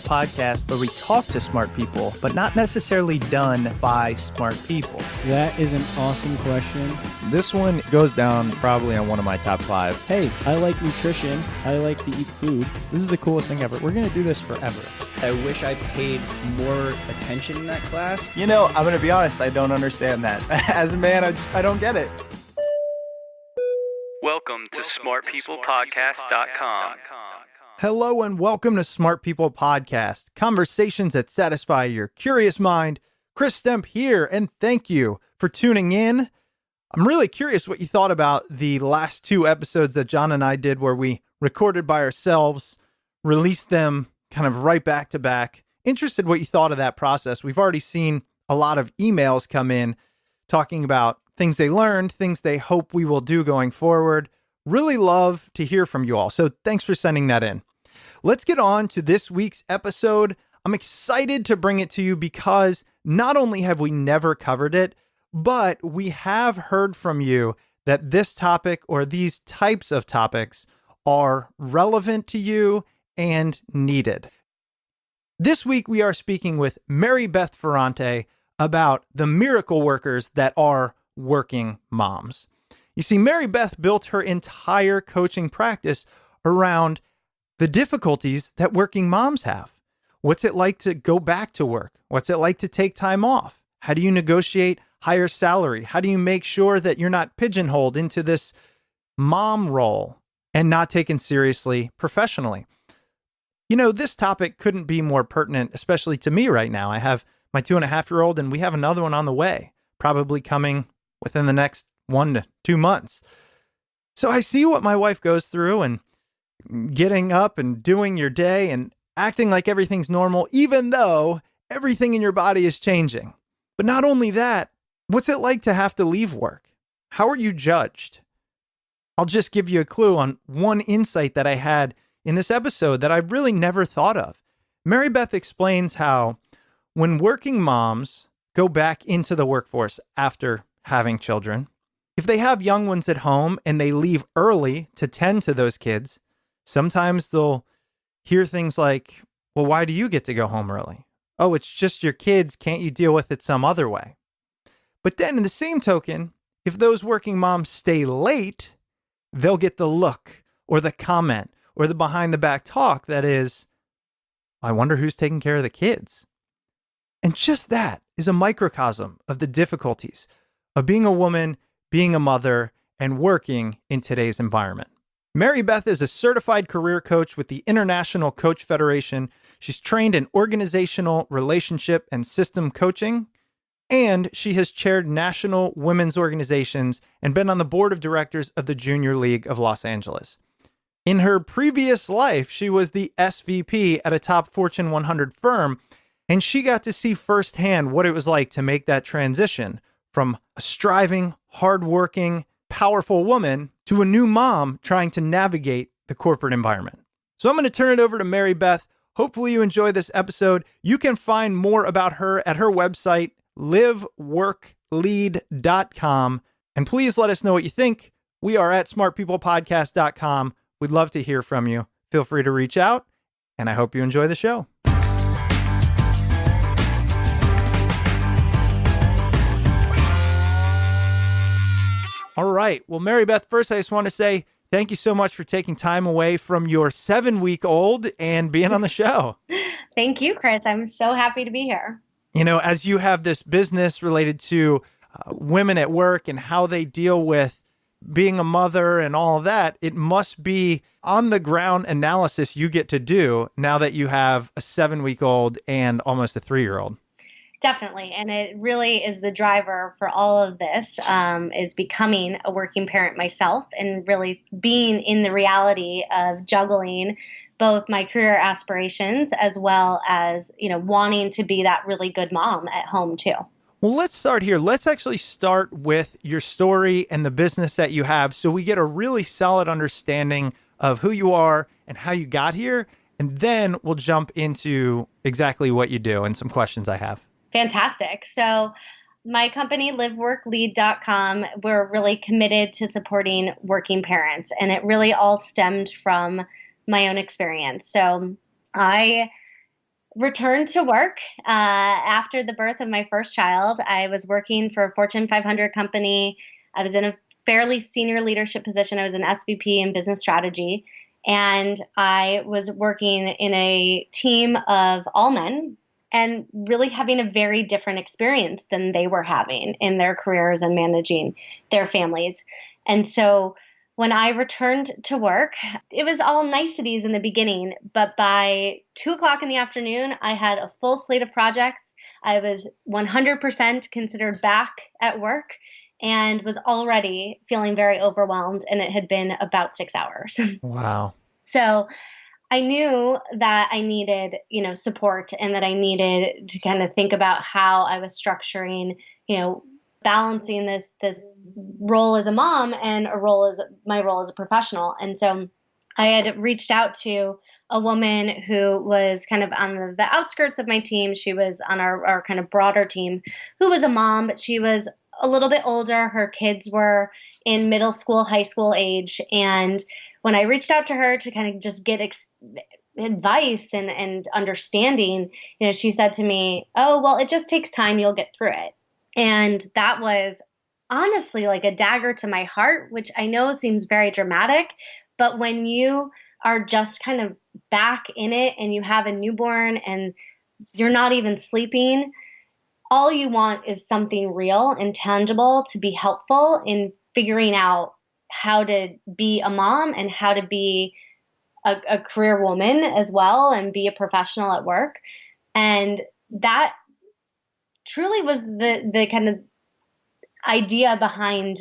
podcast where we talk to smart people, but not necessarily done by smart people? That is an awesome question. This one goes down probably on one of my top 5. Hey, I like nutrition. I like to eat food. This is the coolest thing ever. We're going to do this forever. I wish I paid more attention in that class. You know, I'm going to be honest, I don't understand that. As a man, I don't get it. Welcome to smartpeoplepodcast.com. Hello and welcome to Smart People Podcast, conversations that satisfy your curious mind. Chris Stemp here, and thank you for tuning in. I'm really curious what you thought about the last 2 episodes that John and I did where we recorded by ourselves, released them kind of right back to back. Interested what you thought of that process. We've already seen a lot of emails come in talking about things they learned, things they hope we will do going forward. Really love to hear from you all. So thanks for sending that in. Let's get on to this week's episode. I'm excited to bring it to you because not only have we never covered it, but we have heard from you that this topic or these types of topics are relevant to you and needed. This week, we are speaking with Mary Beth Ferrante about the miracle workers that are working moms. You see, Mary Beth built her entire coaching practice around the difficulties that working moms have. What's it like to go back to work? What's it like to take time off? How do you negotiate higher salary? How do you make sure that you're not pigeonholed into this mom role and not taken seriously professionally? You know, this topic couldn't be more pertinent, especially to me right now. I have my 2.5-year-old and we have another one on the way, probably coming within the next 1 to 2 months. So I see what my wife goes through and getting up and doing your day and acting like everything's normal, even though everything in your body is changing. But not only that, what's it like to have to leave work? How are you judged? I'll just give you a clue on one insight that I had in this episode that I really never thought of. Mary Beth explains how when working moms go back into the workforce after having children, if they have young ones at home and they leave early to tend to those kids, sometimes they'll hear things like, well, why do you get to go home early? Oh, it's just your kids. Can't you deal with it some other way? But then in the same token, if those working moms stay late, they'll get the look or the comment or the behind the back talk that is, I wonder who's taking care of the kids. And just that is a microcosm of the difficulties of being a woman, being a mother, and working in today's environment. Mary Beth is a certified career coach with the International Coach Federation. She's trained in organizational, relationship, and system coaching, and she has chaired national women's organizations and been on the board of directors of the Junior League of Los Angeles. In her previous life, she was the SVP at a top Fortune 100 firm, and she got to see firsthand what it was like to make that transition from a striving, hardworking, powerful woman to a new mom trying to navigate the corporate environment. So I'm going to turn it over to Mary Beth. Hopefully you enjoy this episode. You can find more about her at her website, liveworklead.com. And please let us know what you think. We are at smartpeoplepodcast.com. We'd love to hear from you. Feel free to reach out, and I hope you enjoy the show. All right. Well, Mary Beth, first, I just want to say thank you so much for taking time away from your 7-week-old and being on the show. Thank you, Chris. I'm so happy to be here. You know, as you have this business related to women at work and how they deal with being a mother and all of that, it must be on the ground analysis you get to do now that you have a 7-week-old and almost a 3-year-old. Definitely. And it really is the driver for all of this, is becoming a working parent myself and really being in the reality of juggling both my career aspirations as well as, wanting to be that really good mom at home too. Well, let's start here. Let's actually start with your story and the business that you have so we get a really solid understanding of who you are and how you got here. And then we'll jump into exactly what you do and some questions I have. Fantastic. So my company, liveworklead.com, we're really committed to supporting working parents. And it really all stemmed from my own experience. So I returned to work after the birth of my first child. I was working for a Fortune 500 company. I was in a fairly senior leadership position. I was an SVP in business strategy. And I was working in a team of all men and really having a very different experience than they were having in their careers and managing their families. And so when I returned to work, it was all niceties in the beginning, but by 2:00 in the afternoon, I had a full slate of projects. I was 100% considered back at work and was already feeling very overwhelmed, and it had been about 6 hours. Wow. So I knew that I needed, support, and that I needed to kind of think about how I was structuring, balancing this role as a mom and my role as a professional. And so I had reached out to a woman who was kind of on the outskirts of my team. She was on our kind of broader team, who was a mom, but she was a little bit older. Her kids were in middle school, high school age. And when I reached out to her to kind of just get advice and understanding, she said to me, "Oh, well, it just takes time. You'll get through it." And that was honestly like a dagger to my heart, which I know seems very dramatic, but when you are just kind of back in it and you have a newborn and you're not even sleeping, all you want is something real and tangible to be helpful in figuring out how to be a mom and how to be a career woman as well and be a professional at work. And that truly was the kind of idea behind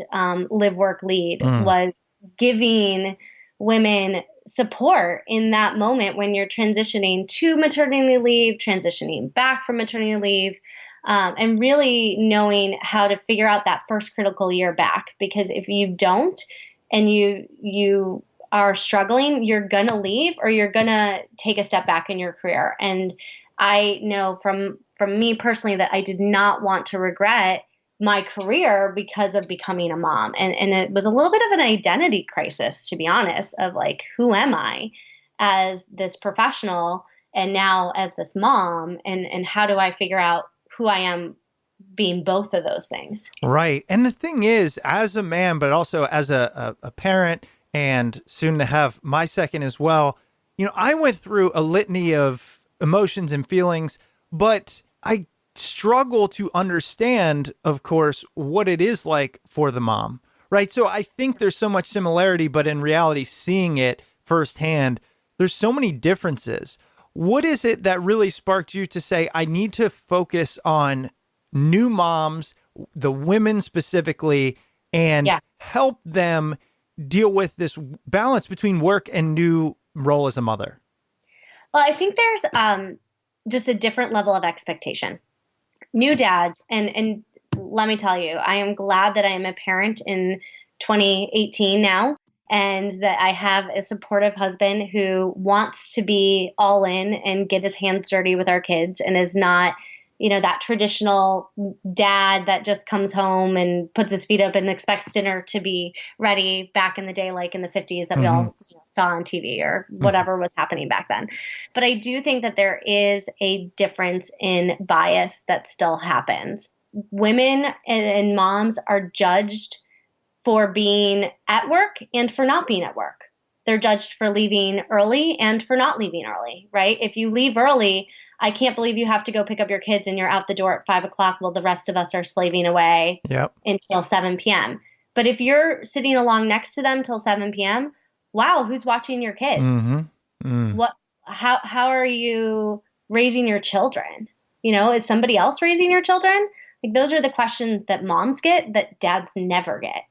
Live, Work, Lead, was giving women support in that moment when you're transitioning to maternity leave, transitioning back from maternity leave, and really knowing how to figure out that first critical year back. Because if you don't and you are struggling, you're going to leave or you're going to take a step back in your career. And I know from me personally that I did not want to regret my career because of becoming a mom. And it was a little bit of an identity crisis, to be honest, of like, who am I as this professional and now as this mom? And how do I figure out who I am being both of those things? Right. And the thing is, as a man, but also as a parent and soon to have my second as well, I went through a litany of emotions and feelings, but I struggle to understand, of course, what it is like for the mom, right? So I think there's so much similarity, but in reality, seeing it firsthand, there's so many differences. What is it that really sparked you to say, I need to focus on new moms, the women specifically, and help them deal with this balance between work and new role as a mother? Well, I think there's just a different level of expectation. New dads, and let me tell you, I am glad that I am a parent in 2018 now, and that I have a supportive husband who wants to be all in and get his hands dirty with our kids and is not, that traditional dad that just comes home and puts his feet up and expects dinner to be ready back in the day, like in the 50s that we all saw on TV or whatever was happening back then. But I do think that there is a difference in bias that still happens. Women and moms are judged for being at work and for not being at work. They're judged for leaving early and for not leaving early, right? If you leave early, I can't believe you have to go pick up your kids and you're out the door at 5:00 while the rest of us are slaving away until 7 p.m. But if you're sitting along next to them till 7 p.m., wow, who's watching your kids? How are you raising your children? Is somebody else raising your children? Like, those are the questions that moms get that dads never get.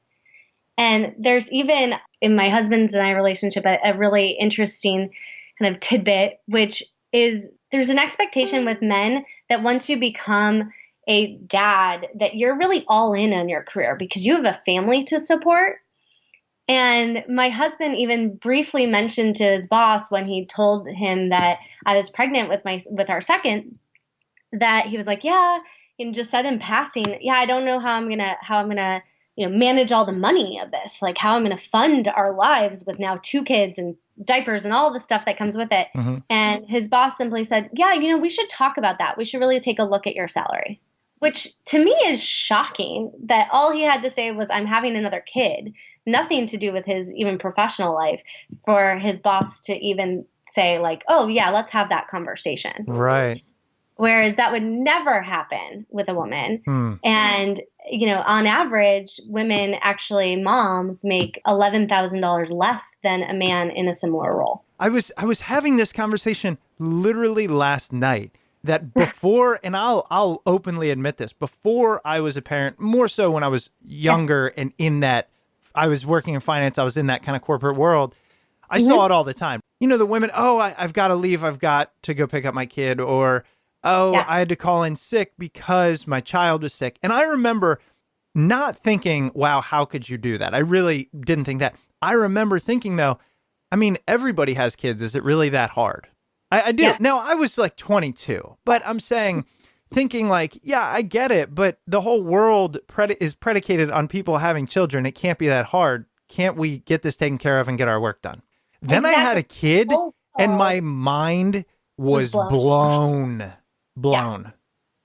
And there's even in my husband's and I relationship a really interesting kind of tidbit, which is there's an expectation with men that once you become a dad, that you're really all in on your career because you have a family to support. And my husband even briefly mentioned to his boss when he told him that I was pregnant with our second, that he was like, yeah, and just said in passing, yeah, I don't know how I'm gonna manage all the money of this, like how I'm going to fund our lives with now 2 kids and diapers and all the stuff that comes with it. Mm-hmm. And his boss simply said, yeah, we should talk about that. We should really take a look at your salary, which to me is shocking that all he had to say was, I'm having another kid, nothing to do with his even professional life, for his boss to even say like, oh yeah, let's have that conversation. Right. Whereas that would never happen with a woman. Hmm. And, on average, women, actually moms, make $11,000 less than a man in a similar role. I was having this conversation literally last night that before, and I'll openly admit this, before I was a parent, more so when I was younger and in that, I was working in finance, I was in that kind of corporate world, I saw it all the time. The women, I've got to leave, I've got to go pick up my kid, or I had to call in sick because my child was sick. And I remember not thinking, wow, how could you do that? I really didn't think that. I remember thinking, though, everybody has kids. Is it really that hard? I do. Yeah. Now, I was like 22, but I'm saying, thinking like, yeah, I get it. But the whole world is predicated on people having children. It can't be that hard. Can't we get this taken care of and get our work done? Then I had a kid and my mind was blown. Yeah.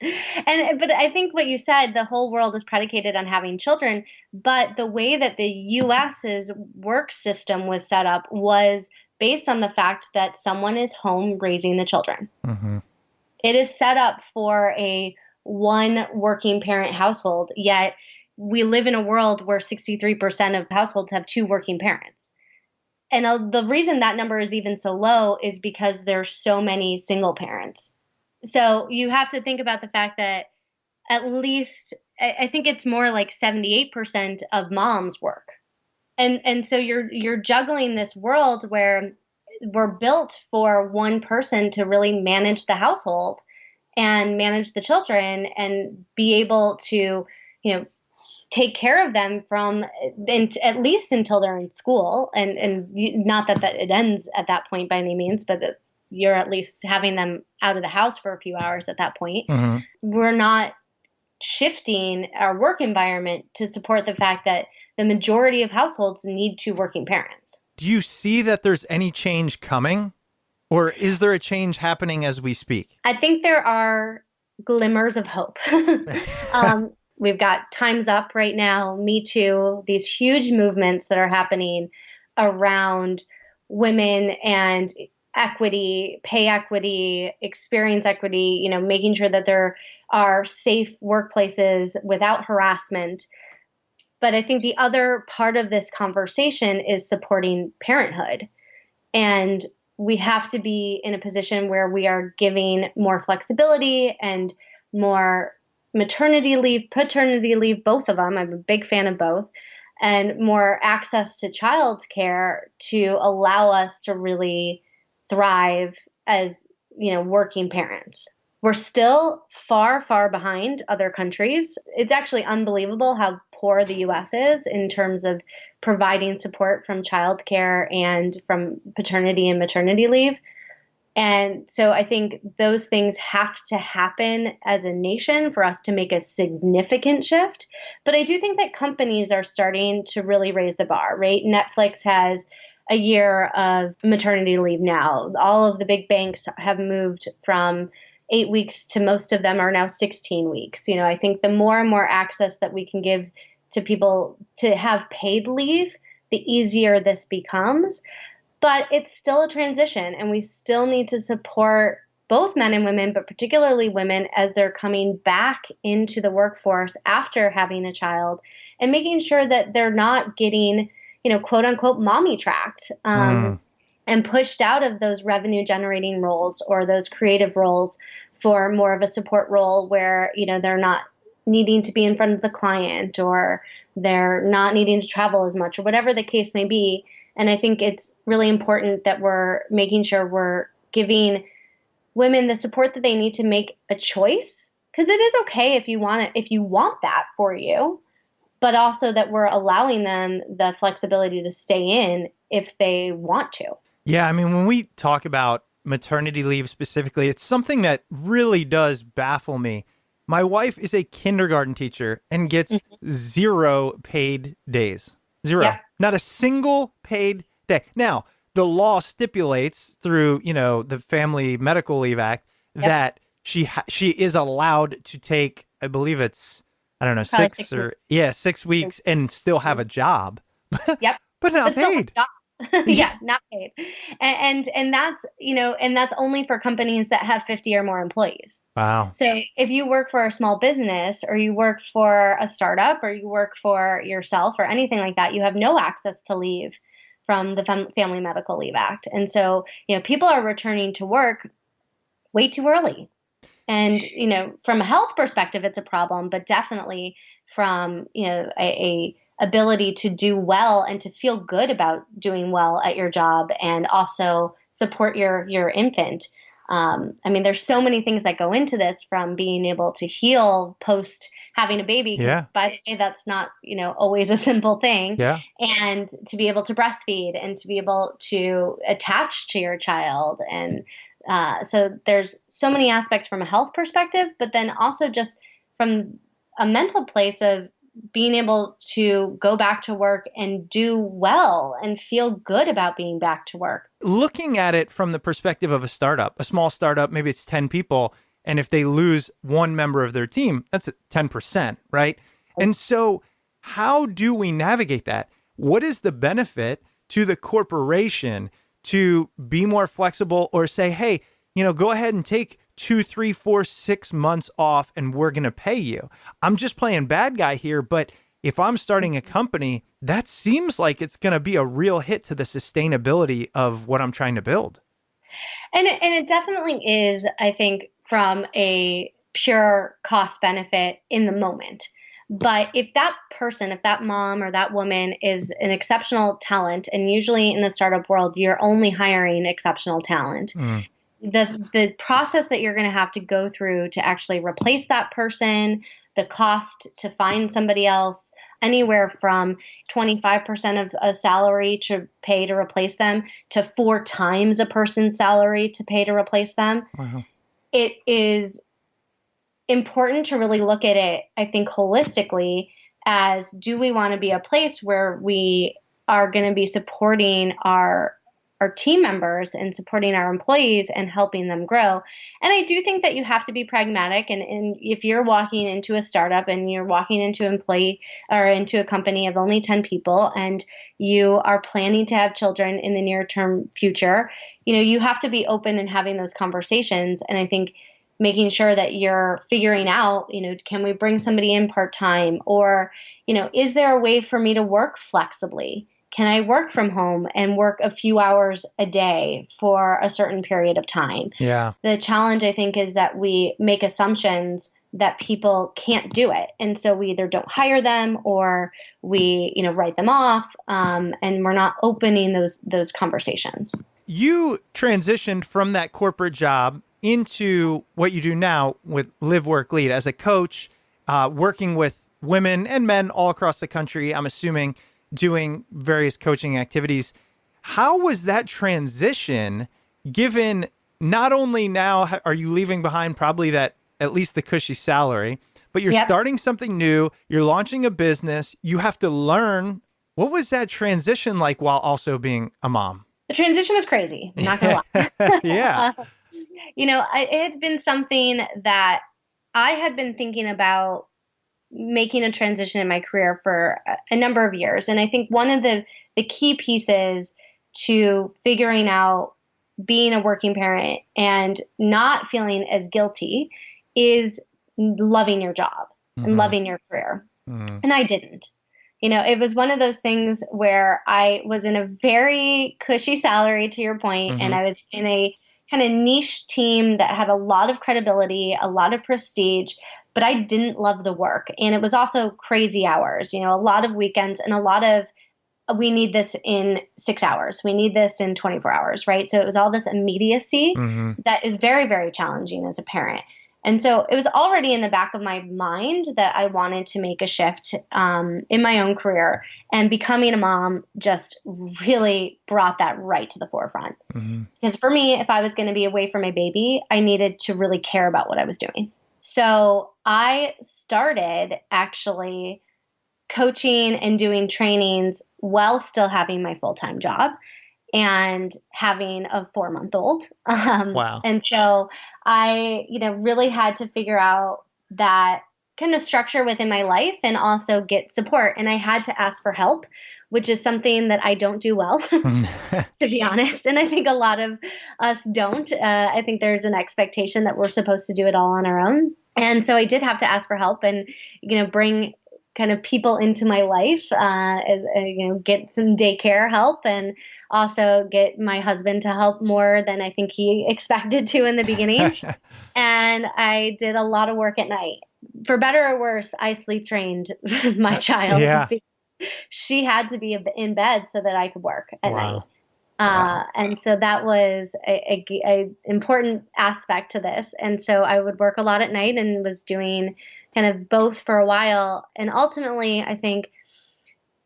But I think what you said, the whole world is predicated on having children, but the way that the US's work system was set up was based on the fact that someone is home raising the children. Mm-hmm. It is set up for a one working parent household, yet we live in a world where 63% of households have 2 working parents. And the reason that number is even so low is because there's so many single parents. So you have to think about the fact that at least, I think it's more like 78% of moms work. And so you're juggling this world where we're built for one person to really manage the household and manage the children and be able to, take care of them from at least until they're in school. And not that it ends at that point by any means, but that you're at least having them out of the house for a few hours at that point. Mm-hmm. We're not shifting our work environment to support the fact that the majority of households need 2 working parents. Do you see that there's any change coming? Or is there a change happening as we speak? I think there are glimmers of hope. We've got Time's Up right now, Me Too, these huge movements that are happening around women and equity, pay equity, experience equity, making sure that there are safe workplaces without harassment. But I think the other part of this conversation is supporting parenthood. And we have to be in a position where we are giving more flexibility and more maternity leave, paternity leave, both of them. I'm a big fan of both. And more access to childcare to allow us to really thrive as, working parents. We're still far, far behind other countries. It's actually unbelievable how poor the US is in terms of providing support from childcare and from paternity and maternity leave. And so I think those things have to happen as a nation for us to make a significant shift. But I do think that companies are starting to really raise the bar, right? Netflix has a year of maternity leave now. All of the big banks have moved from 8 weeks to most of them are now 16 weeks. I think the more and more access that we can give to people to have paid leave, the easier this becomes. But it's still a transition, and we still need to support both men and women, but particularly women, as they're coming back into the workforce after having a child and making sure that they're not getting, quote unquote, mommy tracked and pushed out of those revenue generating roles or those creative roles for more of a support role where, they're not needing to be in front of the client or they're not needing to travel as much or whatever the case may be. And I think it's really important that we're making sure we're giving women the support that they need to make a choice, because it is okay if you want it, if you want that for you, but also that we're allowing them the flexibility to stay in if they want to. Yeah, when we talk about maternity leave specifically, it's something that really does baffle me. My wife is a kindergarten teacher and gets 0 paid days. 0. Yep. Not a single paid day. Now, the law stipulates through, the Family Medical Leave Act that she is allowed to take, I believe it's, I don't know, Probably 6 weeks and still have a job. Yep. But not Still paid. a job. Yeah, not paid. And that's, and that's only for companies that have 50 or more employees. Wow. So if you work for a small business or you work for a startup or you work for yourself or anything like that, you have no access to leave from the Family Medical Leave Act. And so, people are returning to work way too early. And, from a health perspective, it's a problem, but definitely from, a ability to do well and to feel good about doing well at your job and also support your infant. There's so many things that go into this, from being able to heal post having a baby. Yeah. By the way, that's not, always a simple thing. Yeah. And to be able to breastfeed and to be able to attach to your child. And so there's so many aspects from a health perspective, but then also just from a mental place of being able to go back to work and do well and feel good about being back to work. Looking at it from the perspective of a startup, a small startup, maybe it's 10 people. And if they lose one member of their team, that's 10%, right? And so how do we navigate that? What is the benefit to the corporation to be more flexible or say, hey, go ahead and take 2, 3, 4, 6 months off and we're going to pay you. I'm just playing bad guy here, but if I'm starting a company, that seems like it's going to be a real hit to the sustainability of what I'm trying to build. And it definitely is, I think, from a pure cost benefit in the moment. But if that person, if that mom or that woman is an exceptional talent, and usually in the startup world, you're only hiring exceptional talent. The process that you're going to have to go through to actually replace that person, the cost to find somebody else, anywhere from 25% of a salary to pay to replace them to 4 times a person's salary to pay to replace them. Wow. It is important to really look at it, I think, holistically as, do we want to be a place where we are going to be supporting our team members and supporting our employees and helping them grow. And I do think that you have to be pragmatic. And if you're walking into a startup and you're walking into into a company of only 10 people and you are planning to have children in the near term future, you have to be open and having those conversations. And I think making sure that you're figuring out, can we bring somebody in part-time, or, is there a way for me to work flexibly? Can I work from home and work a few hours a day for a certain period of time? Yeah. The challenge, I think, is that we make assumptions that people can't do it. And so we either don't hire them or we, write them off, and we're not opening those conversations. You transitioned from that corporate job into what you do now with Live, Work, Lead as a coach, working with women and men all across the country, I'm assuming, doing various coaching activities. How was that transition, given not only now are you leaving behind probably that, at least the cushy salary, but you're starting something new, you're launching a business, you have to learn. What was that transition like while also being a mom? The transition was crazy. I'm not going to lie. Yeah. It had been something that I had been thinking about making a transition in my career for a number of years. And I think one of the key pieces to figuring out being a working parent and not feeling as guilty is loving your job and loving your career. And I didn't. It was one of those things where I was in a very cushy salary, to your point, and I was in a kind of niche team that had a lot of credibility, a lot of prestige, but I didn't love the work. And it was also crazy hours, a lot of weekends and a lot of, we need this in 6 hours. We need this in 24 hours, right? So it was all this immediacy that is very, very challenging as a parent. And so it was already in the back of my mind that I wanted to make a shift in my own career, and becoming a mom just really brought that right to the forefront. Because for me, if I was going to be away from my baby, I needed to really care about what I was doing. So I started actually coaching and doing trainings while still having my full-time job and having a 4-month-old. Wow. And so I, really had to figure out that kind of structure within my life and also get support. And I had to ask for help, which is something that I don't do well, to be honest. And I think a lot of us don't. I think there's an expectation that we're supposed to do it all on our own. And so I did have to ask for help and, bring kind of people into my life, get some daycare help and also get my husband to help more than I think he expected to in the beginning. And I did a lot of work at night. For better or worse, I sleep trained my child. Yeah. She had to be in bed so that I could work at night. Wow. And so that was a important aspect to this. And so I would work a lot at night and was doing kind of both for a while. And ultimately, I think,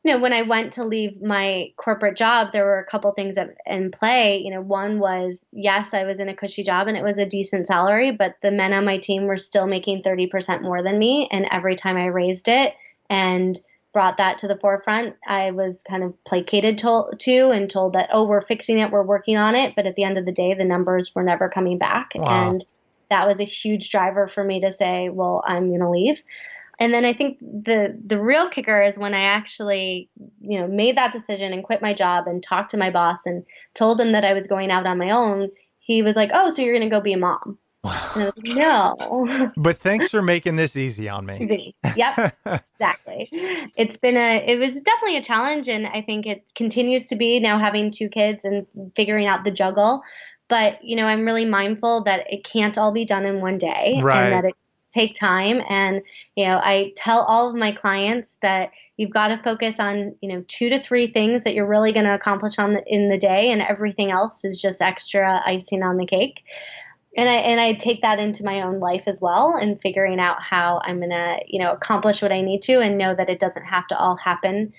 when I went to leave my corporate job, there were a couple things in play. One was, yes, I was in a cushy job and it was a decent salary, but the men on my team were still making 30% more than me. And every time I raised it and brought that to the forefront, I was kind of placated to and told that, oh, we're fixing it, we're working on it. But at the end of the day, the numbers were never coming back. Wow. And that was a huge driver for me to say, well, I'm going to leave. And then I think the real kicker is when I actually, made that decision and quit my job and talked to my boss and told him that I was going out on my own. He was like, oh, so you're going to go be a mom. Wow. And I was like, no. But thanks for making this easy on me. Easy. Yep, exactly. It was definitely a challenge. And I think it continues to be now having 2 kids and figuring out the juggle. But, I'm really mindful that it can't all be done in one day. Right. And that it take time. And, I tell all of my clients that you've got to focus on, 2 to 3 things that you're really going to accomplish in the day. And everything else is just extra icing on the cake. And I take that into my own life as well and figuring out how I'm going to, accomplish what I need to and know that it doesn't have to all happen,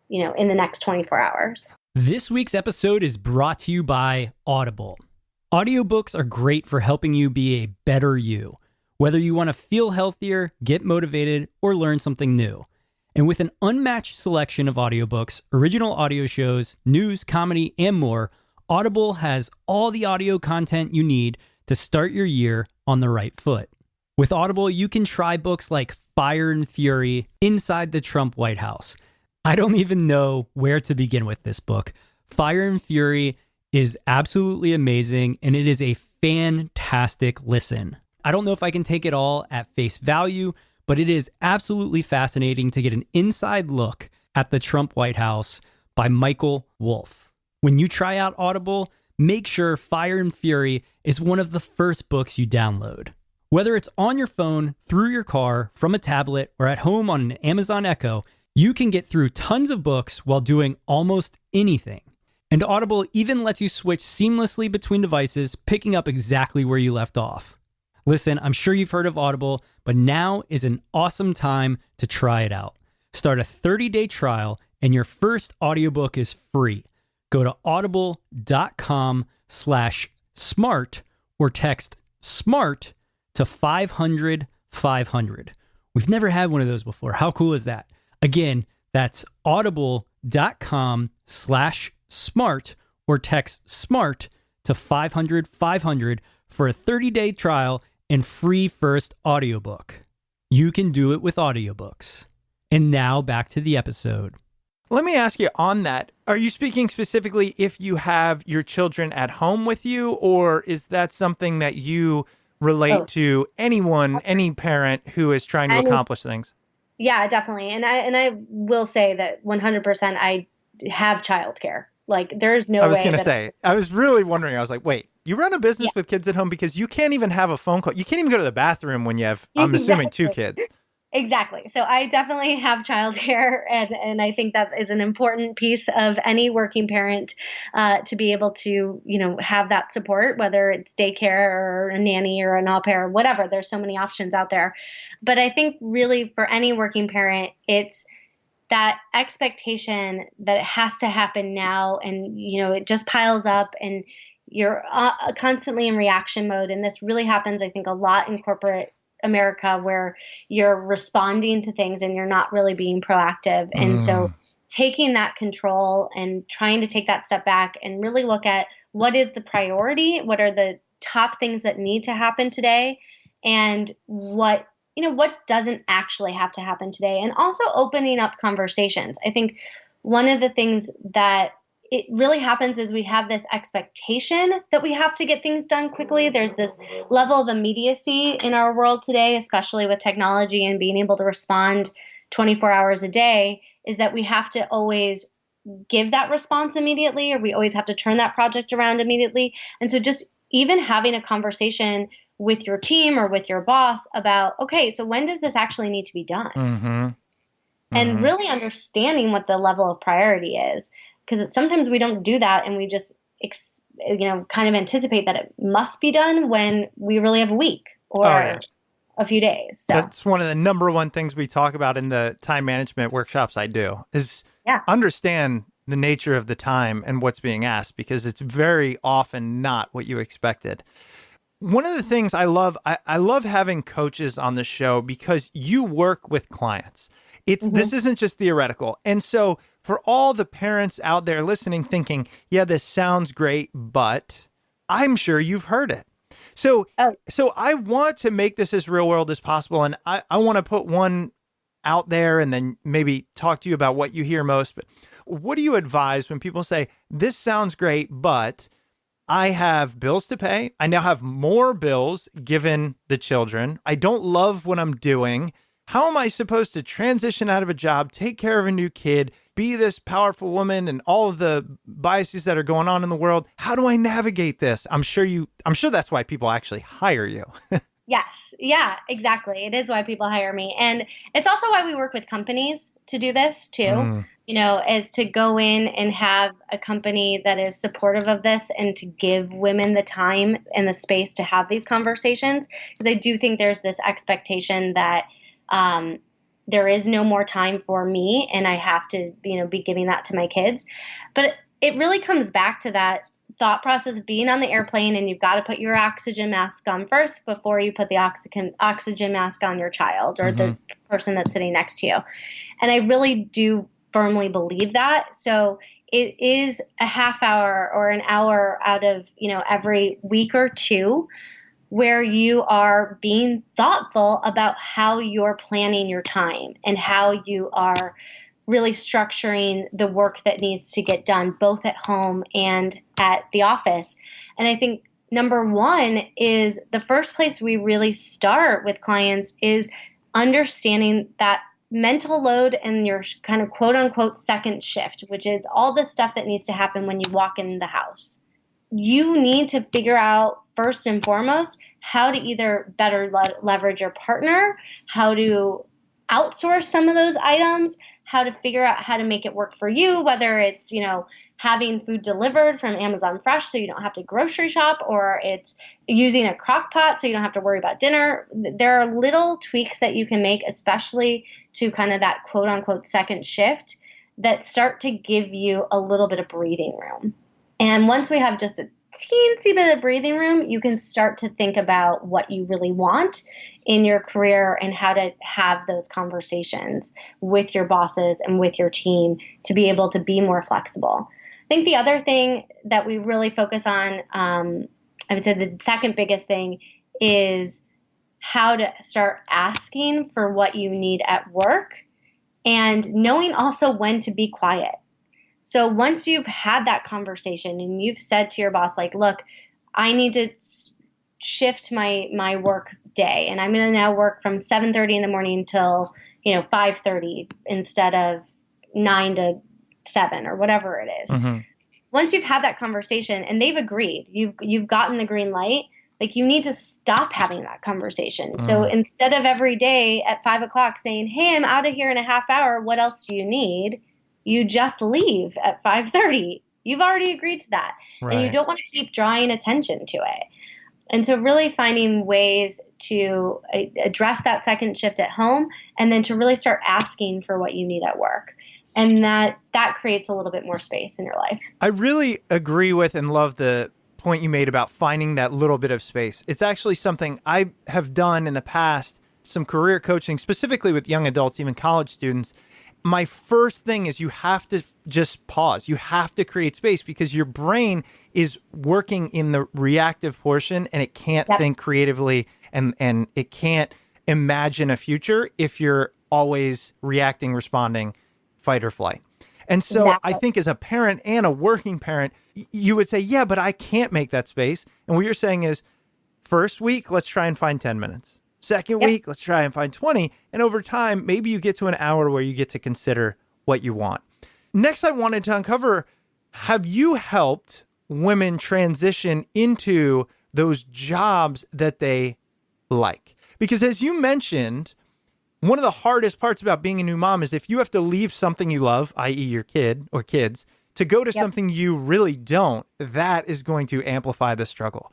in the next 24 hours. This week's episode is brought to you by Audible. Audiobooks are great for helping you be a better you, whether you want to feel healthier, get motivated, or learn something new. And with an unmatched selection of audiobooks, original audio shows, news, comedy, and more, Audible has all the audio content you need to start your year on the right foot. With Audible, you can try books like Fire and Fury, Inside the Trump White House. I don't even know where to begin with this book. Fire and Fury is absolutely amazing, and it is a fantastic listen. I don't know if I can take it all at face value, but it is absolutely fascinating to get an inside look at the Trump White House by Michael Wolff. When you try out Audible, make sure Fire and Fury is one of the first books you download. Whether it's on your phone, through your car, from a tablet, or at home on an Amazon Echo, you can get through tons of books while doing almost anything. And Audible even lets you switch seamlessly between devices, picking up exactly where you left off. Listen, I'm sure you've heard of Audible, but now is an awesome time to try it out. Start a 30-day trial, and your first audiobook is free. Go to audible.com/smart or text SMART to 500-500. We've never had one of those before. How cool is that? Again, that's audible.com/smart or text SMART to 500-500 for a 30-day trial and free first audiobook. You can do it with audiobooks. And now back to the episode. Let me ask you on that. Are you speaking specifically if you have your children at home with you, or is that something that you relate to anyone, any parent who is trying to accomplish things? Yeah, definitely. And I will say that 100% I have childcare. Like there's no way. I was going to say, I was really wondering. I was like, wait, you run a business with kids at home because you can't even have a phone call. You can't even go to the bathroom when you have, I'm assuming, 2 kids. Exactly. So I definitely have childcare, and I think that is an important piece of any working parent to be able to, have that support, whether it's daycare or a nanny or an au pair, whatever. There's so many options out there. But I think really for any working parent, it's that expectation that it has to happen now, and, it just piles up and you're constantly in reaction mode. And this really happens, I think, a lot in corporate America where you're responding to things and you're not really being proactive. And so taking that control and trying to take that step back and really look at what is the priority, what are the top things that need to happen today, and what doesn't actually have to happen today, and also opening up conversations. I think one of the things that it really happens is we have this expectation that we have to get things done quickly. There's this level of immediacy in our world today, especially with technology and being able to respond 24 hours a day, is that we have to always give that response immediately, or we always have to turn that project around immediately. And so just even having a conversation with your team or with your boss about, okay, so when does this actually need to be done? And really understanding what the level of priority is. Because sometimes we don't do that, and we just, kind of anticipate that it must be done when we really have a week or a few days. So. That's one of the number one things we talk about in the time management workshops I do is understand the nature of the time and what's being asked, because it's very often not what you expected. One of the things I love having coaches on the show because you work with clients. This isn't just theoretical. And so for all the parents out there listening thinking, yeah, this sounds great, but I'm sure you've heard it. So I want to make this as real world as possible. And I want to put one out there and then maybe talk to you about what you hear most. But what do you advise when people say, this sounds great, but I have bills to pay. I now have more bills given the children. I don't love what I'm doing. How am I supposed to transition out of a job, take care of a new kid, be this powerful woman, and all of the biases that are going on in the world? How do I navigate this? I'm sure that's why people actually hire you. Yes. Yeah, exactly. It is why people hire me. And it's also why we work with companies to do this too, is to go in and have a company that is supportive of this and to give women the time and the space to have these conversations. Because I do think there's this expectation that there is no more time for me and I have to, be giving that to my kids. But it really comes back to that thought process of being on the airplane, and you've got to put your oxygen mask on first before you put the oxygen mask on your child or the person that's sitting next to you. And I really do firmly believe that. So it is a half hour or an hour out of, every week or two where you are being thoughtful about how you're planning your time and how you are really structuring the work that needs to get done both at home and at the office. And I think number one is the first place we really start with clients is understanding that mental load and your kind of quote unquote second shift, which is all the stuff that needs to happen when you walk in the house. You need to figure out first and foremost how to either better leverage your partner, how to outsource some of those items, how to figure out how to make it work for you, whether it's, having food delivered from Amazon Fresh so you don't have to grocery shop, or it's using a crock pot so you don't have to worry about dinner. There are little tweaks that you can make, especially to kind of that quote unquote second shift, that start to give you a little bit of breathing room. And once we have just a teensy bit of breathing room, you can start to think about what you really want in your career and how to have those conversations with your bosses and with your team to be able to be more flexible. I think the other thing that we really focus on, I would say the second biggest thing, is how to start asking for what you need at work and knowing also when to be quiet. So once you've had that conversation and you've said to your boss, like, look, I need to shift my work day, and I'm going to now work from 7:30 in the morning till 5:30 instead of 9 to 7 or whatever it is. Once you've had that conversation and they've agreed, you've gotten the green light, like, you need to stop having that conversation. So instead of every day at 5 o'clock saying, hey, I'm out of here in a half hour, what else do you need? You just leave at 5:30. You've already agreed to that. Right. And you don't want to keep drawing attention to it. And so really finding ways to address that second shift at home, and then to really start asking for what you need at work. And that creates a little bit more space in your life. I really agree with and love the point you made about finding that little bit of space. It's actually something I have done in the past, some career coaching, specifically with young adults, even college students. My first thing is you have to just pause. You have to create space because your brain is working in the reactive portion and it can't think creatively and it can't imagine a future if you're always reacting, responding, fight or flight. And so I think as a parent and a working parent, you would say, yeah, but I can't make that space. And what you're saying is, first week, let's try and find 10 minutes. Second week, let's try and find 20. And over time, maybe you get to an hour where you get to consider what you want. Next, I wanted to uncover, have you helped women transition into those jobs that they like? Because as you mentioned, one of the hardest parts about being a new mom is if you have to leave something you love, i.e. your kid or kids, to go to something you really don't, that is going to amplify the struggle.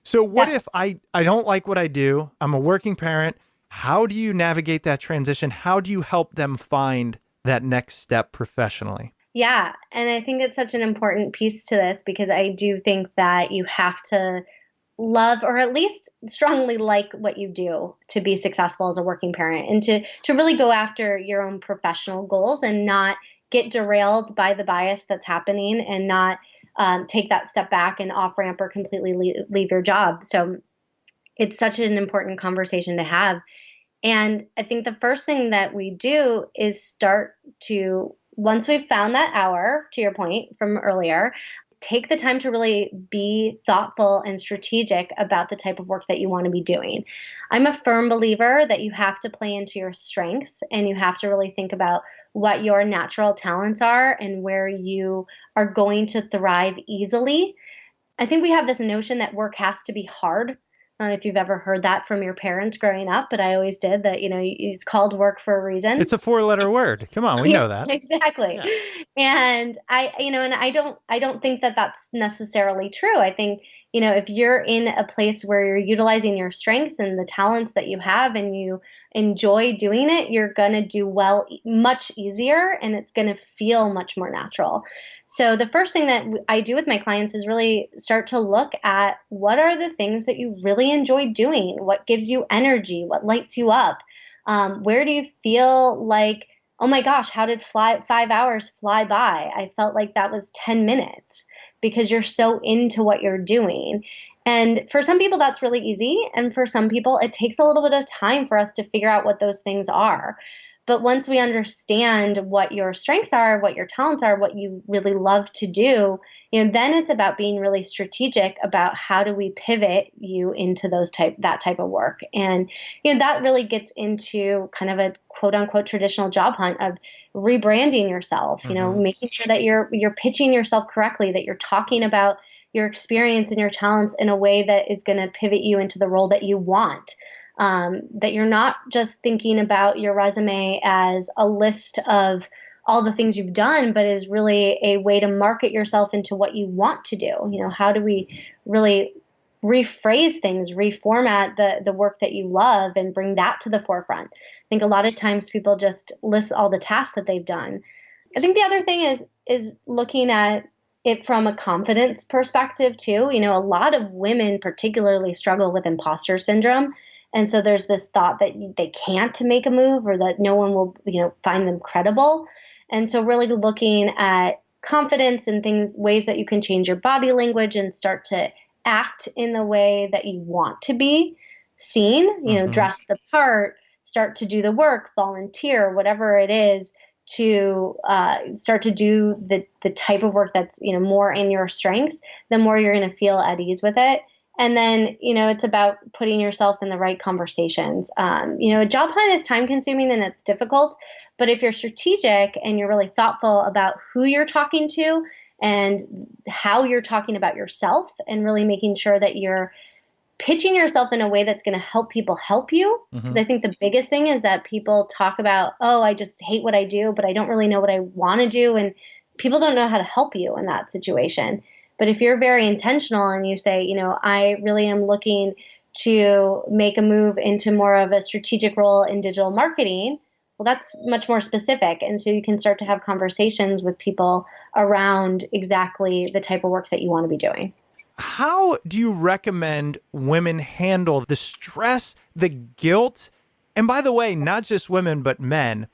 So what if I don't like what I do? I'm a working parent. How do you navigate that transition? How do you help them find that next step professionally? Yeah. And I think it's such an important piece to this because I do think that you have to love or at least strongly like what you do to be successful as a working parent and to really go after your own professional goals and not get derailed by the bias that's happening and not take that step back and off ramp or completely leave your job. So it's such an important conversation to have. And I think the first thing that we do is start to, once we've found that hour, to your point from earlier, take the time to really be thoughtful and strategic about the type of work that you want to be doing. I'm a firm believer that you have to play into your strengths and you have to really think about what your natural talents are and where you are going to thrive easily. I think we have this notion that work has to be hard. I don't know if you've ever heard that from your parents growing up, but I always did that, it's called work for a reason. It's a 4-letter word. Come on, we know that. Exactly. Yeah. And I don't think that that's necessarily true. I think, if you're in a place where you're utilizing your strengths and the talents that you have and you enjoy doing it, you're going to do well much easier and it's going to feel much more natural. So the first thing that I do with my clients is really start to look at what are the things that you really enjoy doing, what gives you energy, what lights you up, where do you feel like, oh my gosh, how did 5 hours fly by? I felt like that was 10 minutes because you're so into what you're doing. And for some people, that's really easy. And for some people, it takes a little bit of time for us to figure out what those things are. But once we understand what your strengths are, what your talents are, what you really love to do, then it's about being really strategic about how do we pivot you into that type of work. And, that really gets into kind of a quote unquote traditional job hunt of rebranding yourself, making sure that you're pitching yourself correctly, that you're talking about your experience and your talents in a way that is going to pivot you into the role that you want. That you're not just thinking about your resume as a list of all the things you've done, but is really a way to market yourself into what you want to do. How do we really rephrase things, reformat the work that you love and bring that to the forefront? I think a lot of times people just list all the tasks that they've done. I think the other thing is looking at it from a confidence perspective too. A lot of women particularly struggle with imposter syndrome. And so there's this thought that they can't make a move or that no one will, find them credible. And so really looking at confidence and ways that you can change your body language and start to act in the way that you want to be seen, dress the part, start to do the work, volunteer, whatever it is, to start to do the type of work that's, more in your strengths, the more you're going to feel at ease with it. And then, it's about putting yourself in the right conversations. A job hunt is time consuming and it's difficult, but if you're strategic and you're really thoughtful about who you're talking to and how you're talking about yourself and really making sure that you're pitching yourself in a way that's going to help people help you. Mm-hmm. I think the biggest thing is that people talk about, oh, I just hate what I do, but I don't really know what I want to do. And people don't know how to help you in that situation. But if you're very intentional and you say, I really am looking to make a move into more of a strategic role in digital marketing, well, that's much more specific. And so you can start to have conversations with people around exactly the type of work that you want to be doing. How do you recommend women handle the stress, the guilt? And by the way, not just women, but men.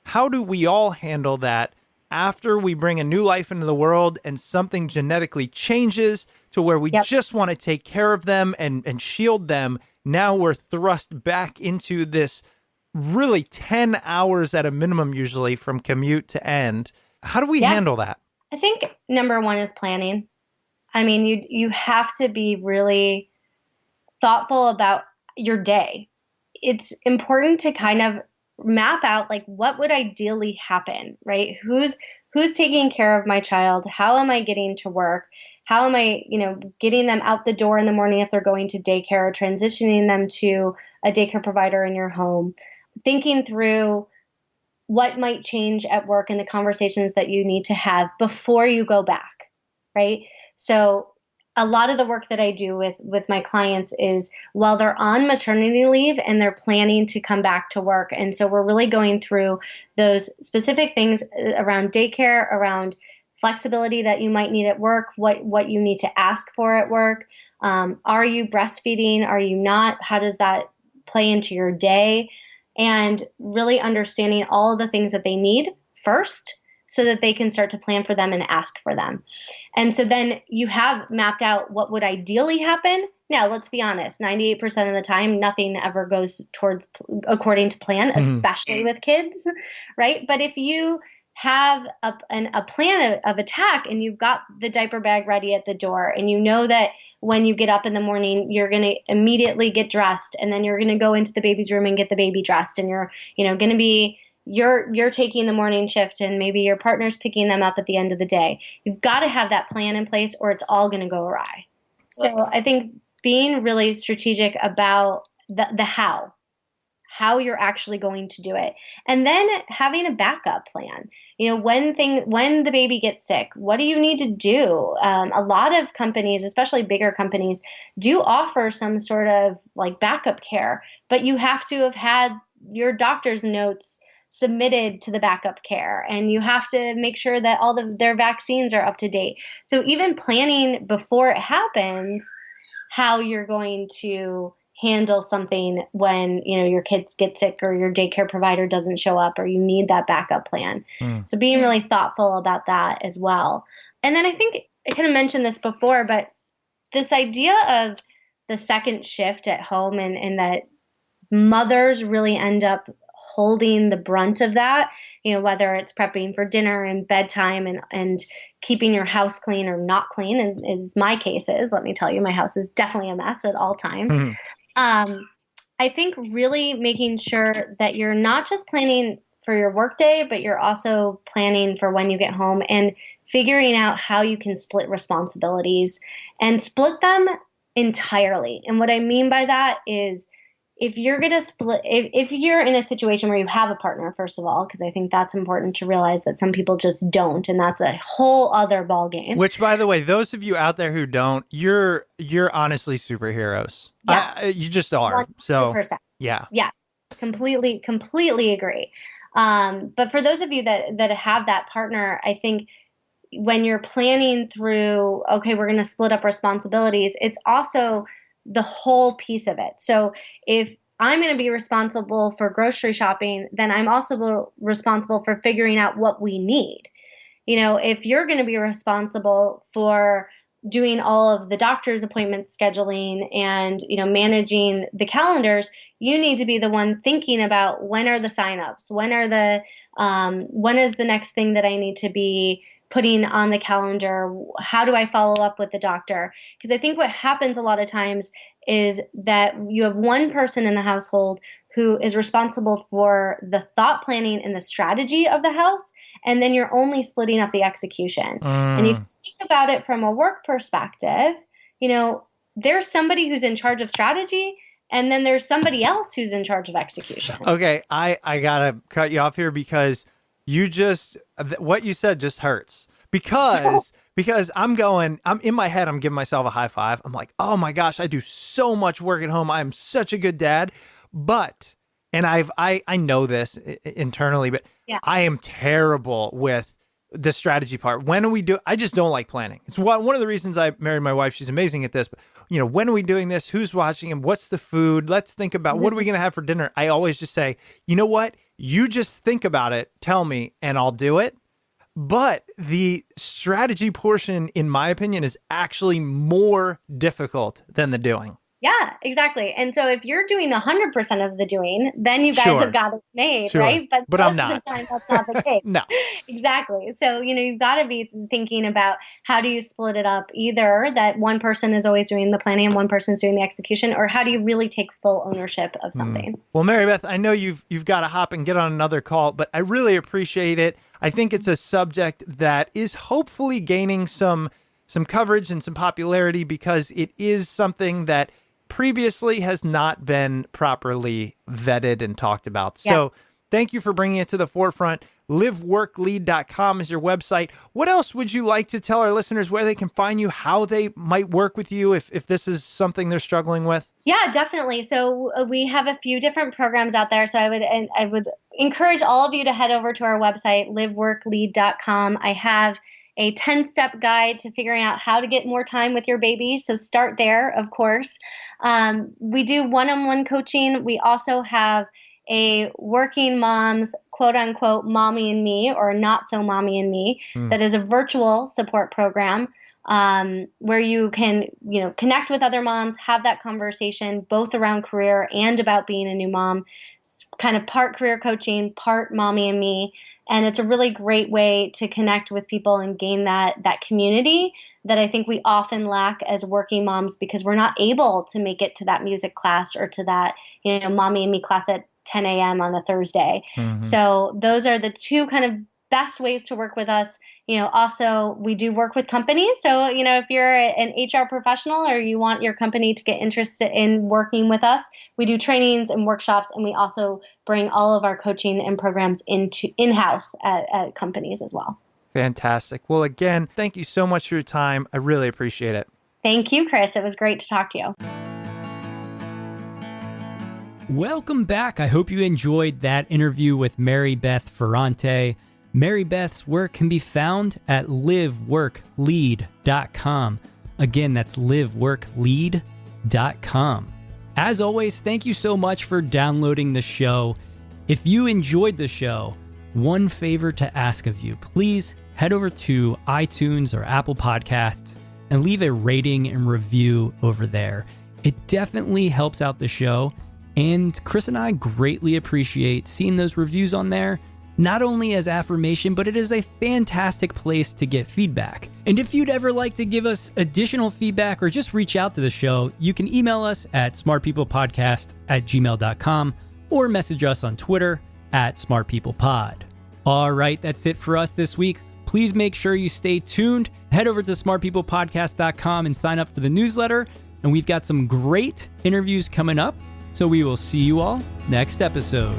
How do we all handle that after we bring a new life into the world and something genetically changes to where we just want to take care of them and shield them? Now we're thrust back into this really 10 hours at a minimum, usually from commute to end. How do we handle that? I think number one is planning. I mean, you have to be really thoughtful about your day. It's important to kind of map out like what would ideally happen, right? Who's taking care of my child? How am I getting to work? How am I, getting them out the door in the morning if they're going to daycare, or transitioning them to a daycare provider in your home? Thinking through what might change at work and the conversations that you need to have before you go back, right? So a lot of the work that I do with my clients is while they're on maternity leave and they're planning to come back to work. And so we're really going through those specific things around daycare, around flexibility that you might need at work, what you need to ask for at work. Are you breastfeeding? Are you not? How does that play into your day? And really understanding all of the things that they need first, so that they can start to plan for them and ask for them. And so then you have mapped out what would ideally happen. Now, let's be honest, 98% of the time, nothing ever goes according to plan, especially with kids, right? But if you have a plan of attack and you've got the diaper bag ready at the door, and you know that when you get up in the morning, you're going to immediately get dressed, and then you're going to go into the baby's room and get the baby dressed, and you're going to be you're taking the morning shift, and maybe your partner's picking them up at the end of the day. You've got to have that plan in place, or it's all going to go awry. So I think being really strategic about the how you're actually going to do it, and then having a backup plan. When the baby gets sick, what do you need to do? A lot of companies, especially bigger companies, do offer some sort of like backup care, but you have to have had your doctor's notes submitted to the backup care, and you have to make sure that all their vaccines are up to date. So even planning before it happens, how you're going to handle something when your kids get sick, or your daycare provider doesn't show up, or you need that backup plan. So being really thoughtful about that as well. And then I think I kind of mentioned this before, but this idea of the second shift at home, and that mothers really end up holding the brunt of that, whether it's prepping for dinner and bedtime and keeping your house clean or not clean, and as my case is, let me tell you, my house is definitely a mess at all times. I think really making sure that you're not just planning for your workday, but you're also planning for when you get home, and figuring out how you can split responsibilities and split them entirely. And what I mean by that is, if you're going to split, if you're in a situation where you have a partner, first of all, because I think that's important to realize that some people just don't, and that's a whole other ballgame. Which, by the way, those of you out there who don't, you're honestly superheroes. Yeah, you just are. 100%. So yeah, yes, completely agree. But for those of you that have that partner, I think when you're planning through, okay, we're going to split up responsibilities, it's also the whole piece of it. So if I'm going to be responsible for grocery shopping, then I'm also responsible for figuring out what we need. If you're going to be responsible for doing all of the doctor's appointment scheduling and, managing the calendars, you need to be the one thinking about when are the signups, when is the next thing that I need to be putting on the calendar, how do I follow up with the doctor? Because I think what happens a lot of times is that you have one person in the household who is responsible for the thought planning and the strategy of the house, and then you're only splitting up the execution. And if you think about it from a work perspective, there's somebody who's in charge of strategy, and then there's somebody else who's in charge of execution. Okay, I gotta cut you off here, because what you said just hurts, because I'm in my head, I'm giving myself a high five. I'm like, oh my gosh, I do so much work at home. I'm such a good dad. But, and I know this internally, but yeah, I am terrible with the strategy part. When are we do? I just don't like planning. It's one of the reasons I married my wife. She's amazing at this. But when are we doing this? Who's watching? And what's the food? Let's think about what are we going to have for dinner. I always just say, you know what? You just think about it. Tell me, and I'll do it. But the strategy portion, in my opinion, is actually more difficult than the doing. Yeah, exactly. And so if you're doing 100% of the doing, then you guys Sure. have got it made, Sure. right? But most I'm not. of the time, that's not the case. No. Exactly. So, you've got to be thinking about how do you split it up, either that one person is always doing the planning and one person's doing the execution, or how do you really take full ownership of something? Well, Mary Beth, I know you've got to hop and get on another call, but I really appreciate it. I think it's a subject that is hopefully gaining some coverage and some popularity because it is something that previously has not been properly vetted and talked about. Yeah. So thank you for bringing it to the forefront. liveworklead.com is your website. What else would you like to tell our listeners where they can find you, how they might work with you if this is something they're struggling with? Yeah, definitely. So we have a few different programs out there. So I would encourage all of you to head over to our website, liveworklead.com. I have a 10-step guide to figuring out how to get more time with your baby. So start there, of course. We do one-on-one coaching. We also have a working moms, quote unquote, mommy and me, or not so mommy and me, that is a virtual support program where you can, connect with other moms, have that conversation both around career and about being a new mom. It's kind of part career coaching, part mommy and me. And it's a really great way to connect with people and gain that community that I think we often lack as working moms because we're not able to make it to that music class or to that, mommy and me class at 10 a.m. on a Thursday. So those are the two kind of best ways to work with us. Also we do work with companies. So, if you're an HR professional or you want your company to get interested in working with us, we do trainings and workshops, and we also bring all of our coaching and programs in-house at companies as well. Fantastic. Well, again, thank you so much for your time. I really appreciate it. Thank you, Chris. It was great to talk to you. Welcome back. I hope you enjoyed that interview with Mary Beth Ferrante. Mary Beth's work can be found at liveworklead.com. Again, that's liveworklead.com. As always, thank you so much for downloading the show. If you enjoyed the show, one favor to ask of you, please head over to iTunes or Apple Podcasts and leave a rating and review over there. It definitely helps out the show, and Chris and I greatly appreciate seeing those reviews on there, not only as affirmation, but it is a fantastic place to get feedback. And if you'd ever like to give us additional feedback or just reach out to the show, you can email us at smartpeoplepodcast@gmail.com or message us on Twitter @smartpeoplepod. All right, that's it for us this week. Please make sure you stay tuned. Head over to smartpeoplepodcast.com and sign up for the newsletter. And we've got some great interviews coming up. So we will see you all next episode.